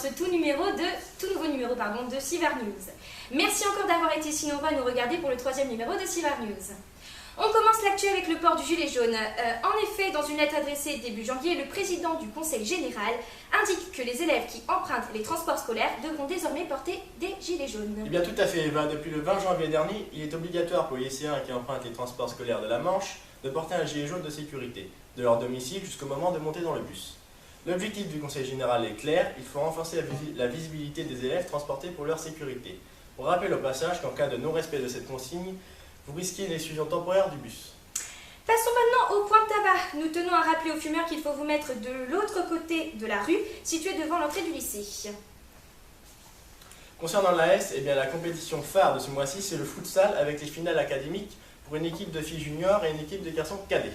ce tout nouveau numéro de Sivar News. Merci encore d'avoir été si nombreux à nous regarder pour le 3e numéro de Sivar News. On commence l'actu avec le port du gilet jaune. En effet, dans une lettre adressée début janvier, le président du Conseil général indique que les élèves qui empruntent les transports scolaires devront désormais porter des gilets jaunes. Eh bien tout à fait, Eva. Depuis le 20 janvier dernier, il est obligatoire pour les lycéens qui empruntent les transports scolaires de la Manche de porter un gilet jaune de sécurité, de leur domicile jusqu'au moment de monter dans le bus. L'objectif du Conseil général est clair, il faut renforcer la visibilité des élèves transportés pour leur sécurité. On rappelle au passage qu'en cas de non-respect de cette consigne, vous risquez une exclusion temporaire du bus. Passons maintenant au point de tabac. Nous tenons à rappeler aux fumeurs qu'il faut vous mettre de l'autre côté de la rue, située devant l'entrée du lycée. Concernant l'AS, eh bien la compétition phare de ce mois-ci, c'est le futsal avec les finales académiques pour une équipe de filles juniors et une équipe de garçons cadets.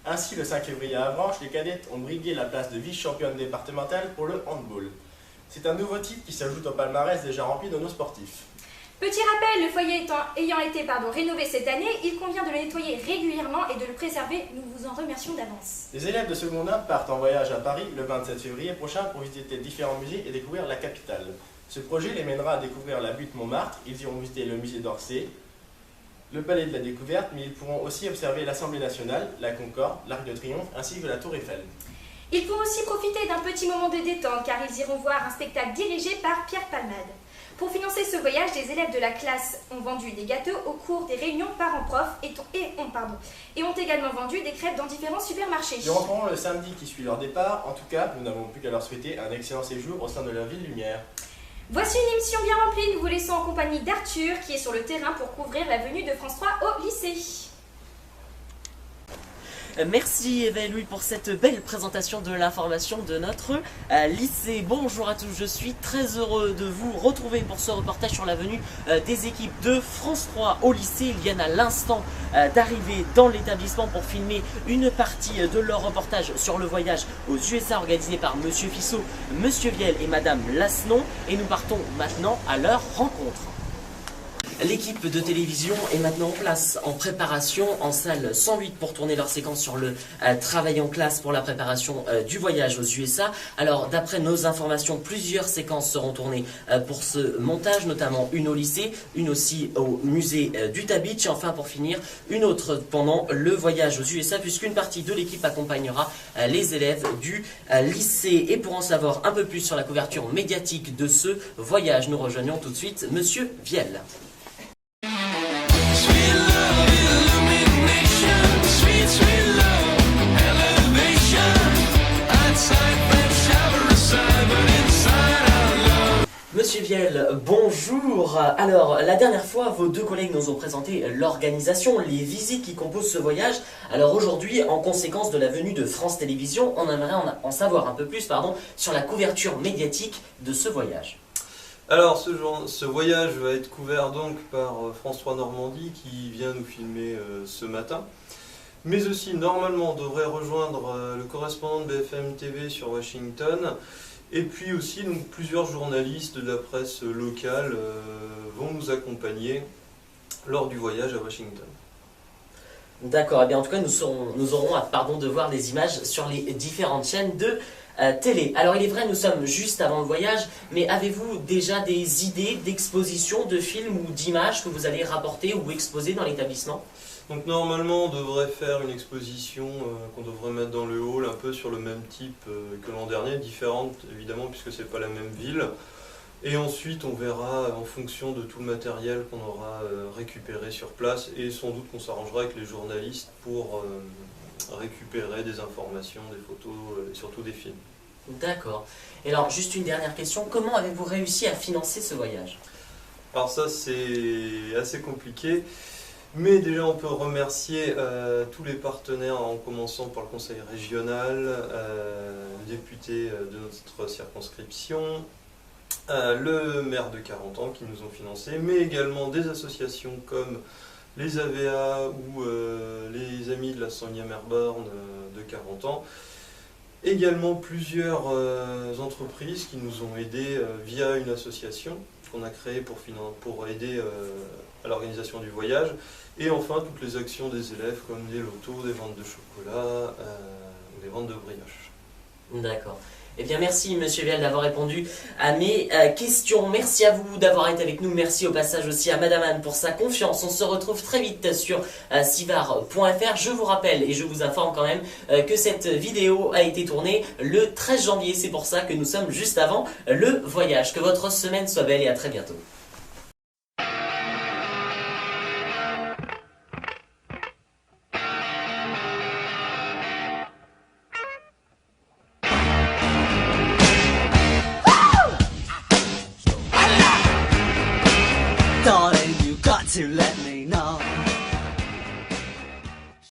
Ainsi, le 5 février à Avranches, les cadettes ont brigué la place de vice-championne départementale pour le handball. C'est un nouveau titre qui s'ajoute au palmarès déjà rempli de nos sportifs. Petit rappel, le foyer ayant été rénové cette année, il convient de le nettoyer régulièrement et de le préserver. Nous vous en remercions d'avance. Les élèves de seconde 1 partent en voyage à Paris le 27 février prochain pour visiter différents musées et découvrir la capitale. Ce projet les mènera à découvrir la butte Montmartre, ils iront visiter le musée d'Orsay, le palais de la Découverte, mais ils pourront aussi observer l'Assemblée nationale, la Concorde, l'Arc de Triomphe ainsi que la Tour Eiffel. Ils pourront aussi profiter d'un petit moment de détente car ils iront voir un spectacle dirigé par Pierre Palmade. Pour financer ce voyage, les élèves de la classe ont vendu des gâteaux au cours des réunions parents-profs et ont également vendu des crêpes dans différents supermarchés. Ils rentreront le samedi qui suit leur départ. En tout cas, nous n'avons plus qu'à leur souhaiter un excellent séjour au sein de la ville lumière. Voici une émission bien remplie. Nous vous laissons en compagnie d'Arthur qui est sur le terrain pour couvrir la venue de France 3 au lycée. Merci Eva et Louis pour cette belle présentation de l'information de notre lycée. Bonjour à tous, je suis très heureux de vous retrouver pour ce reportage sur la venue des équipes de France 3 au lycée. Ils viennent à l'instant d'arriver dans l'établissement pour filmer une partie de leur reportage sur le voyage aux USA organisé par Monsieur Fissot, Monsieur Viel et Madame Lasnon. Et nous partons maintenant à leur rencontre. L'équipe de télévision est maintenant en place, en préparation, en salle 108 pour tourner leur séquence sur le travail en classe pour la préparation du voyage aux USA. Alors d'après nos informations, plusieurs séquences seront tournées pour ce montage, notamment une au lycée, une aussi au musée d'Utah Beach et enfin pour finir une autre pendant le voyage aux USA puisqu'une partie de l'équipe accompagnera les élèves du lycée. Et pour en savoir un peu plus sur la couverture médiatique de ce voyage, nous rejoignons tout de suite Monsieur Viel. Monsieur Viel, bonjour. Alors, la dernière fois, vos deux collègues nous ont présenté l'organisation, les visites qui composent ce voyage. Alors aujourd'hui, en conséquence de la venue de France Télévisions, on aimerait en savoir un peu plus sur la couverture médiatique de ce voyage. Alors, ce voyage va être couvert donc par France 3 Normandie qui vient nous filmer ce matin. Mais aussi, normalement, on devrait rejoindre le correspondant de BFM TV sur Washington. Et puis aussi, donc, plusieurs journalistes de la presse locale vont nous accompagner lors du voyage à Washington. D'accord, et bien en tout cas, nous aurons de voir des images sur les différentes chaînes de télé. Alors il est vrai, nous sommes juste avant le voyage, mais avez-vous déjà des idées d'exposition, de films ou d'images que vous allez rapporter ou exposer dans l'établissement ? Donc normalement on devrait faire une exposition qu'on devrait mettre dans le hall un peu sur le même type que l'an dernier, différente évidemment puisque c'est pas la même ville. Et ensuite on verra en fonction de tout le matériel qu'on aura récupéré sur place et sans doute qu'on s'arrangera avec les journalistes pour récupérer des informations, des photos et surtout des films. D'accord. Et alors juste une dernière question, comment avez-vous réussi à financer ce voyage ? Alors ça c'est assez compliqué. Mais déjà, on peut remercier tous les partenaires, en commençant par le conseil régional, le député de notre circonscription, le maire de Carentan qui nous ont financés, mais également des associations comme les AVA ou les Amis de la 100e Airborne de Carentan. Également plusieurs entreprises qui nous ont aidés via une association qu'on a créée pour aider à l'organisation du voyage. Et enfin, toutes les actions des élèves comme des lotos, des ventes de chocolat, des ventes de brioches. D'accord. Eh bien, merci Monsieur Vial d'avoir répondu à mes questions. Merci à vous d'avoir été avec nous. Merci au passage aussi à Madame Anne pour sa confiance. On se retrouve très vite sur sivar.fr. Je vous rappelle et je vous informe quand même que cette vidéo a été tournée le 13 janvier. C'est pour ça que nous sommes juste avant le voyage. Que votre semaine soit belle et à très bientôt.